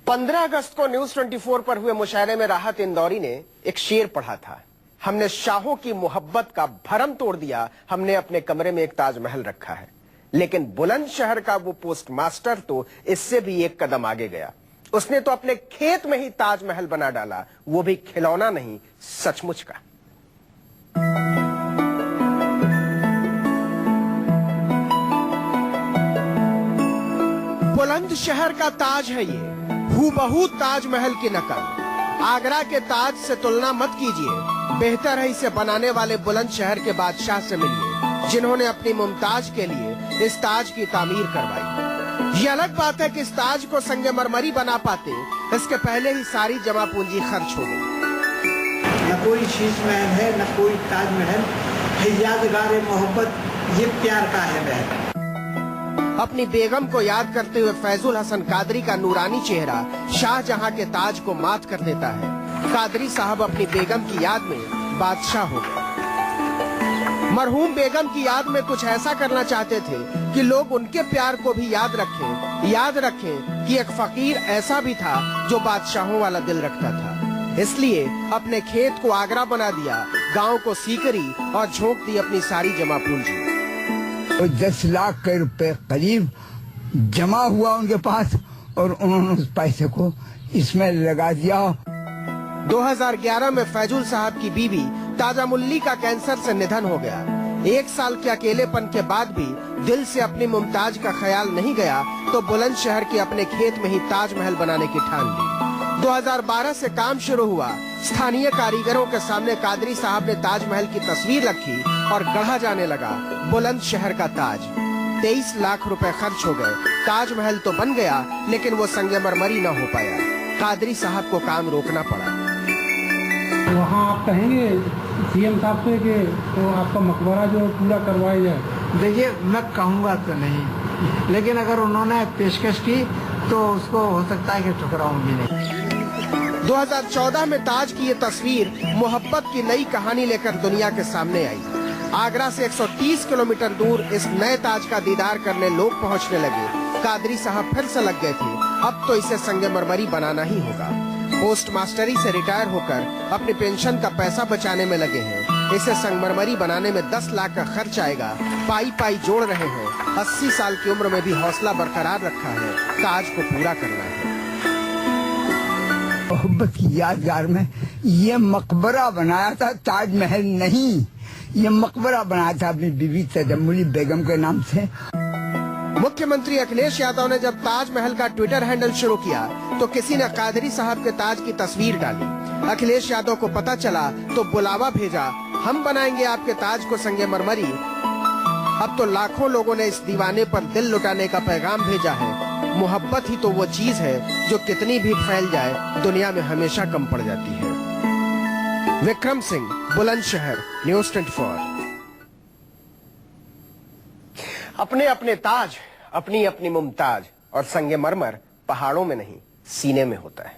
15 अगस्त को न्यूज 24 पर हुए मुशायरे में राहत इंदौरी ने एक शेर पढ़ा था। हमने शाहों की मोहब्बत का भरम तोड़ दिया, हमने अपने कमरे में एक ताजमहल रखा है। लेकिन बुलंदशहर का वो पोस्ट मास्टर तो इससे भी एक कदम आगे गया। उसने तो अपने खेत में ही ताजमहल बना डाला, वो भी खिलौना नहीं, सचमुच का। बुलंदशहर का ताज है ये, हूबहू ताजमहल की नकल। आगरा के ताज से तुलना मत कीजिए, बेहतर है इसे बनाने वाले बुलंदशहर के बादशाह से मिलिए, जिन्होंने अपनी मुमताज के लिए इस ताज की तामीर करवाई। ये अलग बात है कि इस ताज को संगमरमरी बना पाते, इसके पहले ही सारी जमा पूंजी खर्च हो गई। न कोई शीश महल है, न कोई ताजमहल है, यादगार मोहब्बत ये प्यार का है महल। अपनी बेगम को याद करते हुए फैजुल हसन कादरी का नूरानी चेहरा शाहजहां के ताज को मात कर देता है। कादरी साहब अपनी बेगम की याद में बादशाह हो गए। मरहूम बेगम की याद में कुछ ऐसा करना चाहते थे कि लोग उनके प्यार को भी याद रखें कि एक फकीर ऐसा भी था जो बादशाहों वाला दिल रखता था। इसलिए अपने खेत को आगरा बना दिया, गांव को सीकरी और झोंक दी अपनी सारी जमा पूंजी। और 10 लाख के रुपए करीब जमा हुआ उनके पास और उन्होंने उस पैसे को इसमें लगा दिया। 2011 में फैजुल साहब की बीवी ताजा मुल्ली का कैंसर से निधन हो गया। 1 साल के अकेलेपन के बाद भी दिल से अपनी मुमताज का ख्याल नहीं गया तो बुलंदशहर के अपने खेत में ही ताजमहल बनाने की ठान ली। 2012 से काम शुरू हुआ। स्थानीय कारीगरों के सामने कादरी साहब ने ताजमहल की तस्वीर रखी और गढ़ा जाने लगा बुलंदशहर का ताज। 23 लाख रुपए खर्च हो गए। ताजमहल तो बन गया, लेकिन वो संगमरमरी न हो पाया। कादरी साहब को काम रोकना पड़ा। वहाँ आप कहेंगे सीएम साहब से कि तो आपका मकबरा जो पूरा करवाया जाए? देखिए, मैं कहूँगा तो नहीं, लेकिन अगर उन्होंने पेशकश की तो उसको हो सकता है कि ठुकराऊंगी नहीं। 2014 में ताज की ये तस्वीर मोहब्बत की नई कहानी लेकर दुनिया के सामने आई। आगरा से 130 किलोमीटर दूर इस नए ताज का दीदार करने लोग पहुंचने लगे। कादरी साहब फिर से लग गए थे, अब तो इसे संगमरमरी बनाना ही होगा। पोस्ट मास्टरी से रिटायर होकर अपनी पेंशन का पैसा बचाने में लगे हैं। इसे संगमरमरी बनाने में 10 लाख का खर्च आएगा। पाई पाई जोड़ रहे हैं। 80 साल की उम्र में भी हौसला बरकरार रखा है, ताज को पूरा करना है। मोहब्बत की यादगार में ये मकबरा बनाया था, ताजमहल नहीं। ये मकबरा बनाया था अपनी बीवी तजम्मुली बेगम के नाम से। मुख्यमंत्री अखिलेश यादव ने जब ताजमहल का ट्विटर हैंडल शुरू किया तो किसी ने कादरी साहब के ताज की तस्वीर डाली। अखिलेश यादव को पता चला तो बुलावा भेजा, हम बनाएंगे आपके ताज को संगमरमरी। अब तो लाखों लोगों ने इस दीवाने पर दिल लुटाने का पैगाम भेजा है। मोहब्बत ही तो वो चीज है जो कितनी भी फैल जाए दुनिया में हमेशा कम पड़ जाती है। विक्रम सिंह, बुलंदशहर, न्यूज 24। अपने अपने ताज, अपनी अपनी मुमताज, और संगमरमर पहाड़ों में नहीं सीने में होता है।